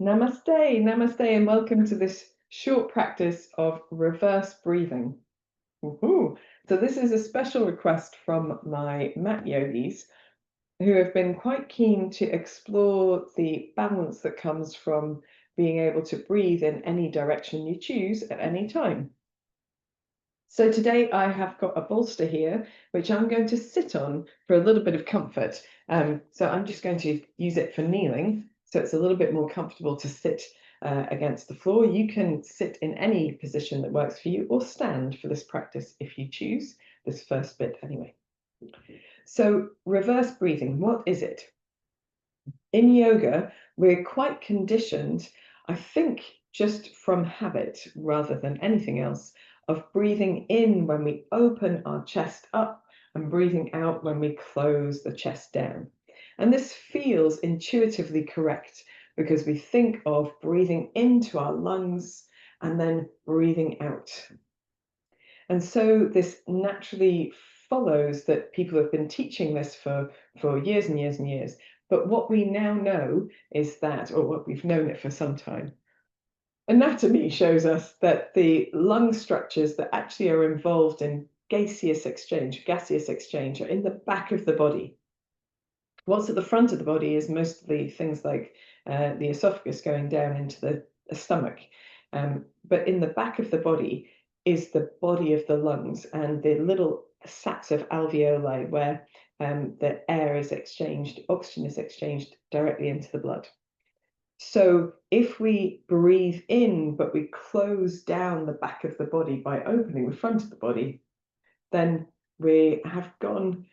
Namaste, namaste, and welcome to this short practice of reverse breathing. Woohoo! So this is a special request from my mat yogis who have been quite keen to explore the balance that comes from being able to breathe in any direction you choose at any time. So today I have got a bolster here, which I'm going to sit on for a little bit of comfort. So I'm just going to use it for kneeling, so it's a little bit more comfortable to sit against the floor. You can sit in any position that works for you, or stand for this practice if you choose, this first bit anyway. So reverse breathing, what is it? In yoga, we're quite conditioned, I think just from habit rather than anything else, of breathing in when we open our chest up and breathing out when we close the chest down. And this feels intuitively correct because we think of breathing into our lungs and then breathing out. And so this naturally follows that people have been teaching this for years and years and years. But what we now know is that, or what we've known it for some time, anatomy shows us that the lung structures that actually are involved in gaseous exchange are in the back of the body. What's at the front of the body is mostly things like the esophagus going down into the stomach. But in the back of the body is the body of the lungs and the little sacs of alveoli where the air is exchanged, oxygen is exchanged directly into the blood. So if we breathe in, but we close down the back of the body by opening the front of the body, then we have gone,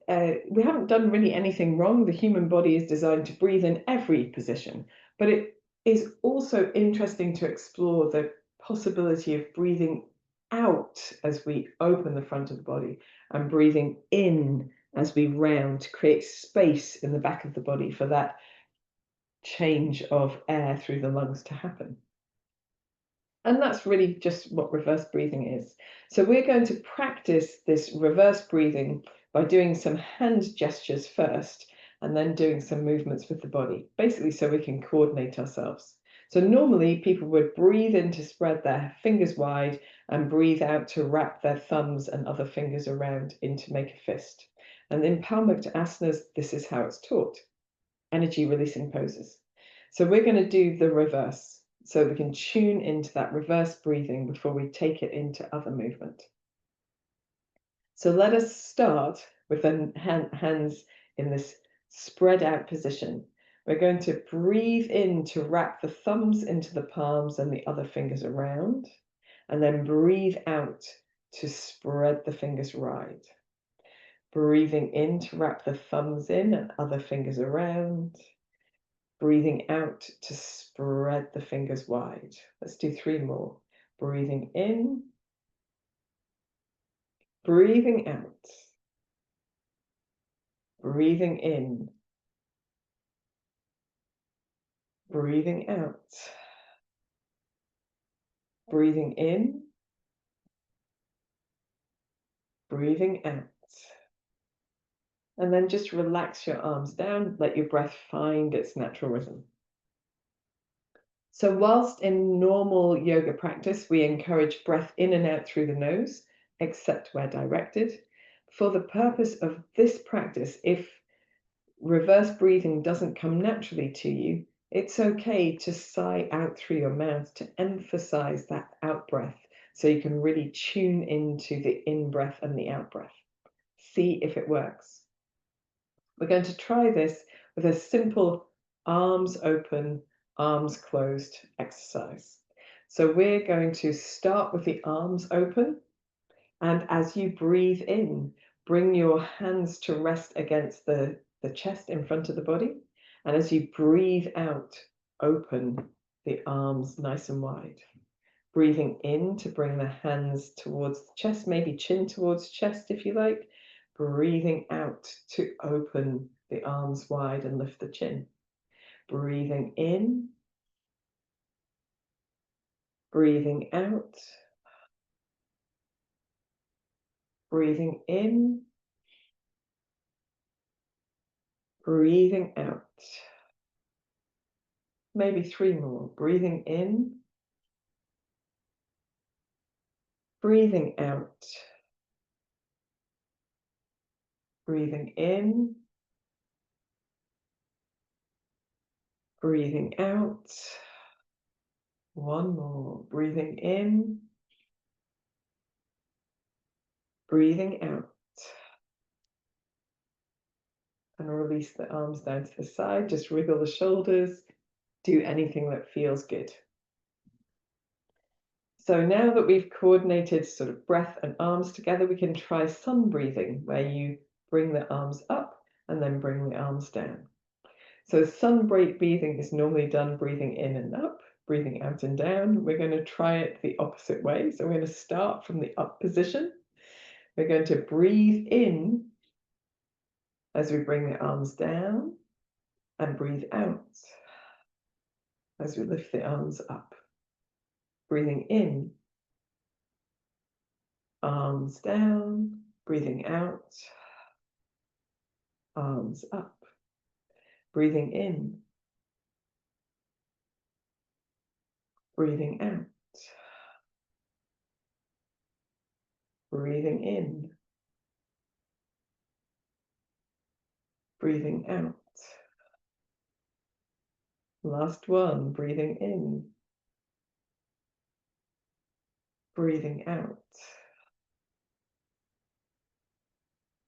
we haven't done really anything wrong. The human body is designed to breathe in every position, but it is also interesting to explore the possibility of breathing out as we open the front of the body and breathing in as we round to create space in the back of the body for that change of air through the lungs to happen. And that's really just what reverse breathing is. So we're going to practice this reverse breathing by doing some hand gestures first and then doing some movements with the body, basically so we can coordinate ourselves. So normally people would breathe in to spread their fingers wide and breathe out to wrap their thumbs and other fingers around in to make a fist. And in Palmukta asanas, this is how it's taught, energy releasing poses. So we're going to do the reverse so we can tune into that reverse breathing before we take it into other movement. So let us start with the hands in this spread out position. We're going to breathe in to wrap the thumbs into the palms and the other fingers around, and then breathe out to spread the fingers wide. Breathing in to wrap the thumbs in and other fingers around. Breathing out to spread the fingers wide. Let's do 3 more. Breathing in, breathing out, breathing in, breathing out, breathing in, breathing out. And then just relax your arms down, let your breath find its natural rhythm. So whilst in normal yoga practice, we encourage breath in and out through the nose, except where directed. For the purpose of this practice, if reverse breathing doesn't come naturally to you, it's okay to sigh out through your mouth to emphasize that out breath so you can really tune into the in breath and the out breath. See if it works. We're going to try this with a simple arms open, arms closed exercise. So we're going to start with the arms open, and as you breathe in, bring your hands to rest against the chest in front of the body. And as you breathe out, open the arms nice and wide. Breathing in to bring the hands towards the chest, maybe chin towards chest if you like. Breathing out to open the arms wide and lift the chin. Breathing in. Breathing out. Breathing in. Breathing out. maybe 3 more. Breathing in, breathing out, breathing in, breathing out. One more. Breathing in, breathing out. And release the arms down to the side. Just wriggle the shoulders. Do anything that feels good. So now that we've coordinated sort of breath and arms together, we can try sun breathing, where you bring the arms up and then bring the arms down. So sun breathing is normally done breathing in and up, breathing out and down. We're going to try it the opposite way. So we're going to start from the up position. We're going to breathe in as we bring the arms down and breathe out as we lift the arms up. Breathing in, arms down, breathing out, arms up. Breathing in, breathing out, breathing in, breathing out. Last one, breathing in, breathing out.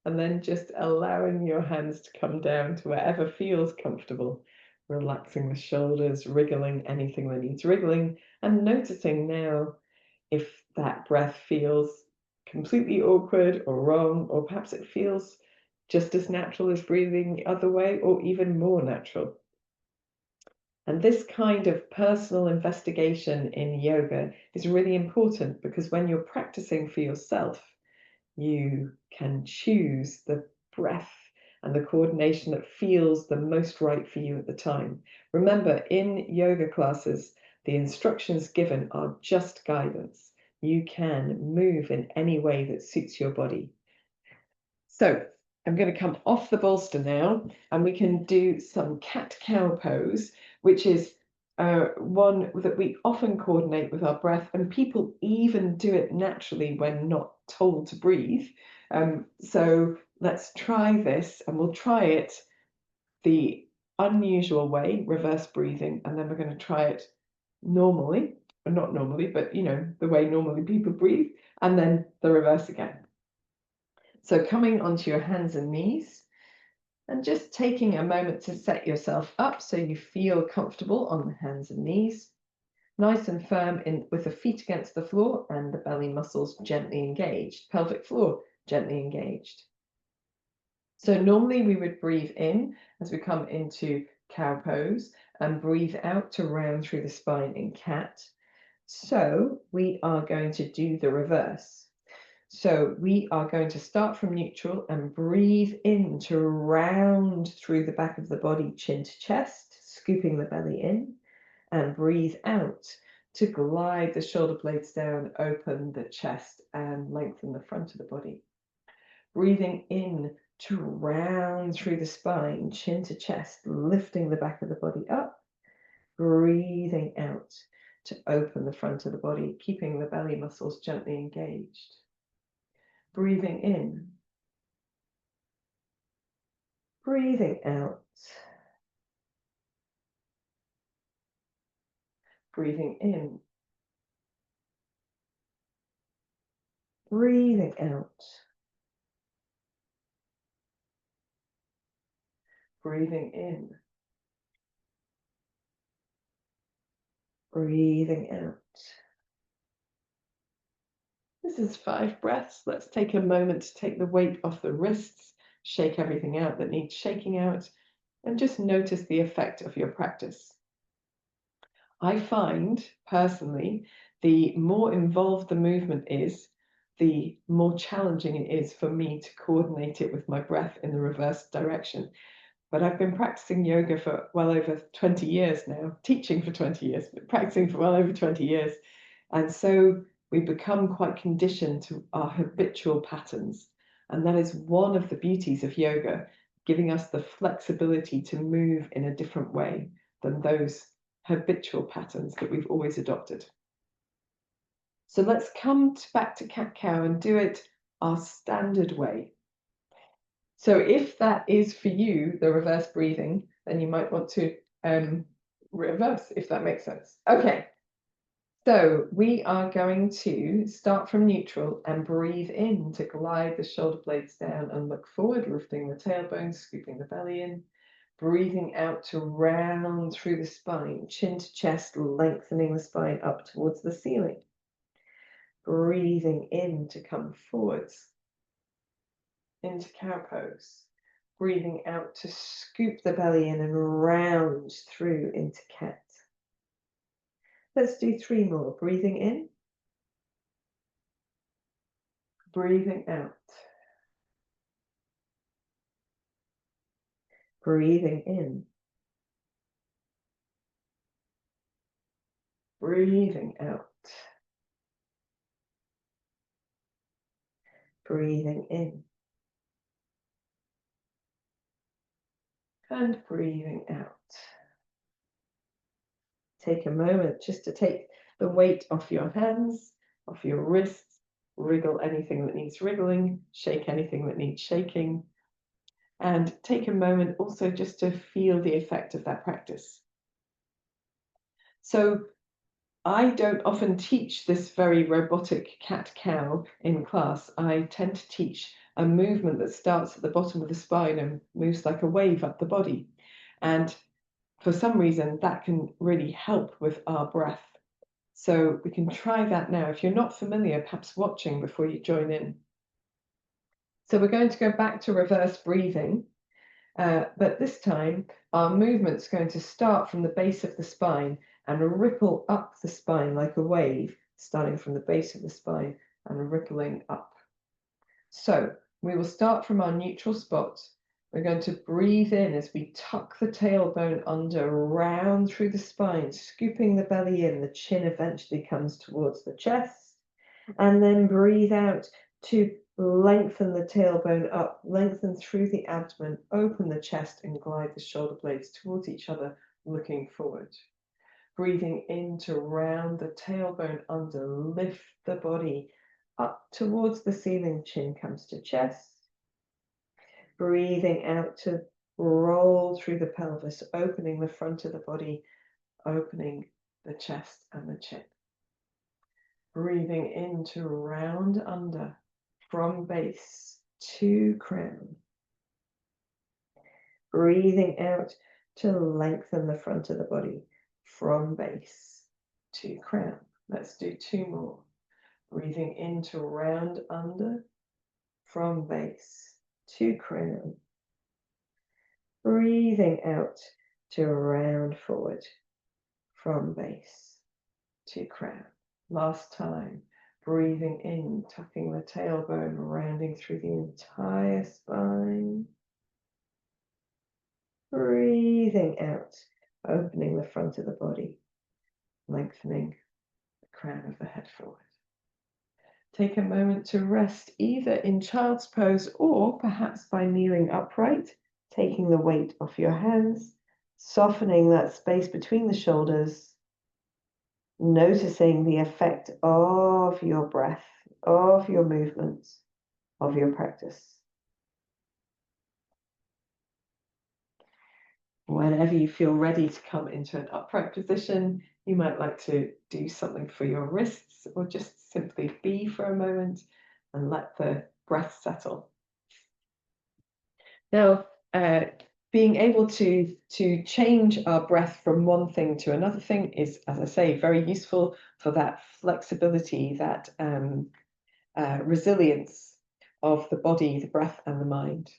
And then just allowing your hands to come down to wherever feels comfortable, relaxing the shoulders, wriggling anything that needs wriggling, and noticing now if that breath feels completely awkward or wrong, or perhaps it feels just as natural as breathing the other way, or even more natural. And this kind of personal investigation in yoga is really important, because when you're practicing for yourself, you can choose the breath and the coordination that feels the most right for you at the time. Remember, in yoga classes, the instructions given are just guidance. You can move in any way that suits your body. So I'm going to come off the bolster now, and we can do some cat-cow pose, which is one that we often coordinate with our breath, and people even do it naturally when not told to breathe. So let's try this, and we'll try it the unusual way, reverse breathing, and then we're going to try it normally, or not normally, but the way normally people breathe, and then the reverse again. So coming onto your hands and knees, and just taking a moment to set yourself up so you feel comfortable on the hands and knees, nice and firm with the feet against the floor and the belly muscles gently engaged, pelvic floor gently engaged. So normally we would breathe in as we come into cow pose and breathe out to round through the spine in cat. So we are going to do the reverse. So we are going to start from neutral and breathe in to round through the back of the body, chin to chest, scooping the belly in, and breathe out to glide the shoulder blades down, open the chest, and lengthen the front of the body. Breathing in to round through the spine, chin to chest, lifting the back of the body up. Breathing out to open the front of the body, keeping the belly muscles gently engaged. Breathing in, breathing out, breathing in, breathing out, breathing in, breathing out. This is 5 breaths. Let's take a moment to take the weight off the wrists, shake everything out that needs shaking out, and just notice the effect of your practice. I find, personally, the more involved the movement is, the more challenging it is for me to coordinate it with my breath in the reverse direction. But I've been practicing yoga for well over 20 years now, teaching for 20 years, but practicing for well over 20 years. And so we become quite conditioned to our habitual patterns. And that is one of the beauties of yoga, giving us the flexibility to move in a different way than those habitual patterns that we've always adopted. So let's come back to cat-cow and do it our standard way. So if that is for you, the reverse breathing, then you might want to reverse, if that makes sense. Okay, so we are going to start from neutral and breathe in to glide the shoulder blades down and look forward, lifting the tailbone, scooping the belly in. Breathing out to round through the spine, chin to chest, lengthening the spine up towards the ceiling. Breathing in to come forwards into cow pose. Breathing out to scoop the belly in and round through into cat. Let's do 3 more. Breathing in. Breathing out. Breathing in. Breathing out. Breathing in. And breathing out. Take a moment just to take the weight off your hands, off your wrists, wriggle anything that needs wriggling, shake anything that needs shaking, and take a moment also just to feel the effect of that practice. So I don't often teach this very robotic cat-cow in class. I tend to teach a movement that starts at the bottom of the spine and moves like a wave up the body. And for some reason, that can really help with our breath. So we can try that now. If you're not familiar, perhaps watching before you join in. So we're going to go back to reverse breathing. But this time, our movement's going to start from the base of the spine and ripple up the spine like a wave, starting from the base of the spine and rippling up. So we will start from our neutral spot. We're going to breathe in as we tuck the tailbone under, round through the spine, scooping the belly in. The chin eventually comes towards the chest. And then breathe out to lengthen the tailbone up, lengthen through the abdomen, open the chest and glide the shoulder blades towards each other, looking forward. Breathing in to round the tailbone under, lift the body up towards the ceiling, chin comes to chest. Breathing out to roll through the pelvis, opening the front of the body, opening the chest and the chin. Breathing in to round under from base to crown. Breathing out to lengthen the front of the body from base to crown. Let's do 2 more. Breathing in to round under from base to crown. Breathing out to round forward from base to crown. Last time. Breathing in, tucking the tailbone, rounding through the entire spine. Breathing out, opening the front of the body, lengthening the crown of the head forward. Take a moment to rest either in child's pose or perhaps by kneeling upright, taking the weight off your hands, softening that space between the shoulders, noticing the effect of your breath, of your movements, of your practice. Whenever you feel ready to come into an upright position, you might like to do something for your wrists or just simply be for a moment and let the breath settle. Now, being able to change our breath from one thing to another thing is, as I say, very useful for that flexibility, that resilience of the body, the breath, and the mind.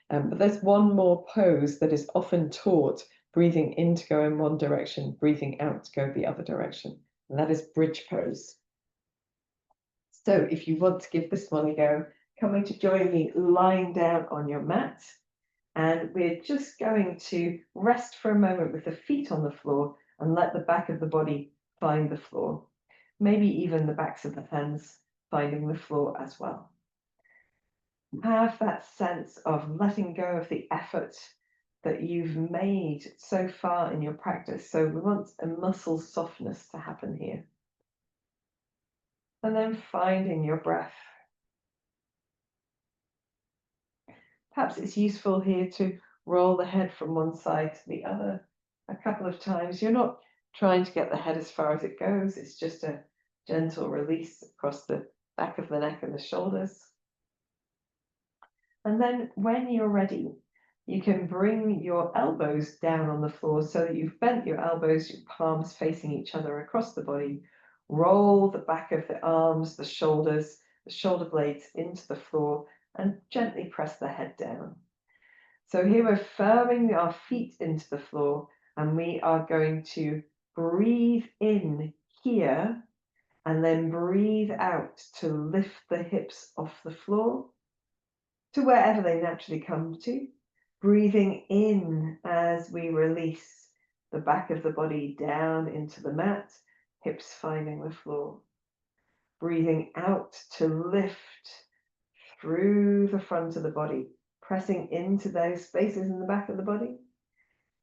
But there's one more pose that is often taught, breathing in to go in one direction, breathing out to go the other direction, and that is bridge pose. So if you want to give this one a go, coming to join me lying down on your mat. And we're just going to rest for a moment with the feet on the floor and let the back of the body find the floor. Maybe even the backs of the hands finding the floor as well. Have that sense of letting go of the effort that you've made so far in your practice. So we want a muscle softness to happen here. And then finding your breath. Perhaps it's useful here to roll the head from one side to the other a couple of times. You're not trying to get the head as far as it goes. It's just a gentle release across the back of the neck and the shoulders. And then when you're ready, you can bring your elbows down on the floor so that you've bent your elbows, your palms facing each other across the body. Roll the back of the arms, the shoulders, the shoulder blades into the floor and gently press the head down. So here we're firming our feet into the floor and we are going to breathe in here and then breathe out to lift the hips off the floor to wherever they naturally come to. Breathing in as we release the back of the body down into the mat, hips finding the floor. Breathing out to lift through the front of the body, pressing into those spaces in the back of the body.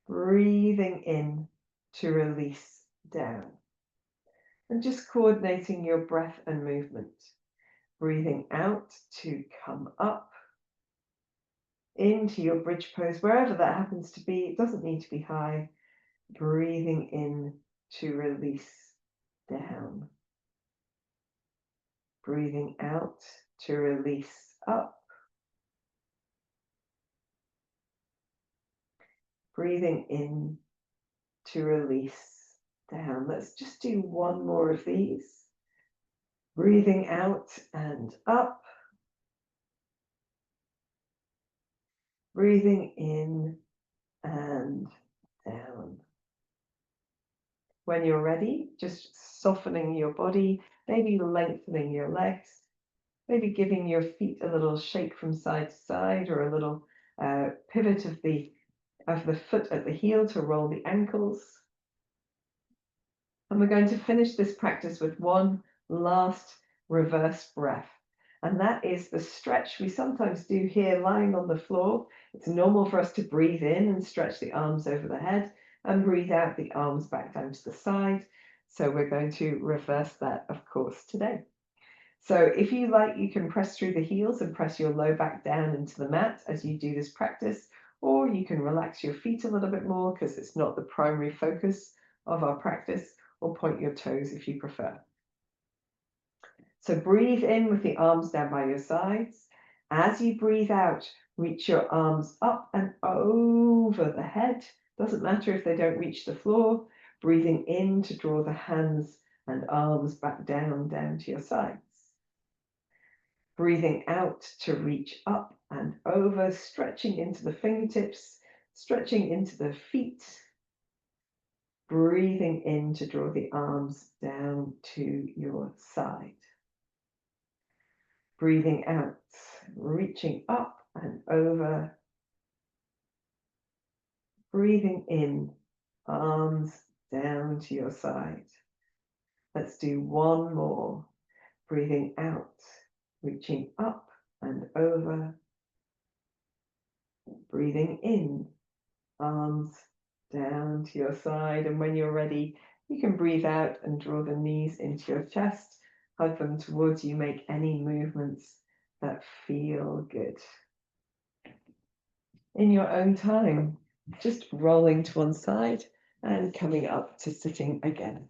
Breathing in to release down. And just coordinating your breath and movement. Breathing out to come up into your bridge pose, wherever that happens to be. It doesn't need to be high. Breathing in to release down. Breathing out to release up. Breathing in to release down. Let's just do one more of these. Breathing out and up. Breathing in and down. When you're ready, just softening your body, maybe lengthening your legs, maybe giving your feet a little shake from side to side or a little pivot of the foot at the heel to roll the ankles. And we're going to finish this practice with one last reverse breath. And that is the stretch we sometimes do here lying on the floor. It's normal for us to breathe in and stretch the arms over the head and breathe out the arms back down to the side. So we're going to reverse that, of course, today. So if you like, you can press through the heels and press your low back down into the mat as you do this practice, or you can relax your feet a little bit more because it's not the primary focus of our practice, or point your toes if you prefer. So breathe in with the arms down by your sides. As you breathe out, reach your arms up and over the head. Doesn't matter if they don't reach the floor. Breathing in to draw the hands and arms back down to your sides. Breathing out to reach up and over, stretching into the fingertips, stretching into the feet. Breathing in to draw the arms down to your side. Breathing out, reaching up and over. Breathing in, arms down to your side. Let's do one more. Breathing out, reaching up and over. Breathing in, arms down to your side. And when you're ready, you can breathe out and draw the knees into your chest. Hug them towards you. Make any movements that feel good. In your own time, just rolling to one side and coming up to sitting again.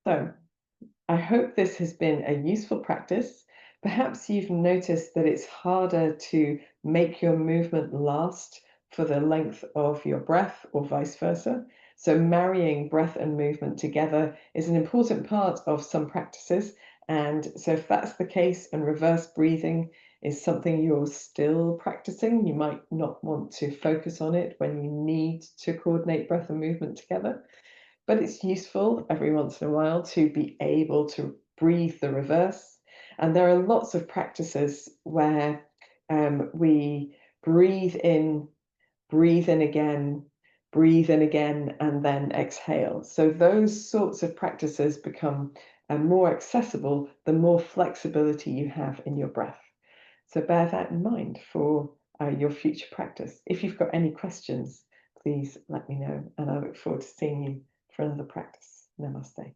So I hope this has been a useful practice. Perhaps you've noticed that it's harder to make your movement last for the length of your breath or vice versa. So marrying breath and movement together is an important part of some practices. And so if that's the case and reverse breathing is something you're still practicing, you might not want to focus on it when you need to coordinate breath and movement together. But it's useful every once in a while to be able to breathe the reverse. And there are lots of practices where we breathe in again, breathe in again, and then exhale. So those sorts of practices become more accessible the more flexibility you have in your breath. So bear that in mind for your future practice. If you've got any questions, please let me know, and I look forward to seeing you for another practice. Namaste.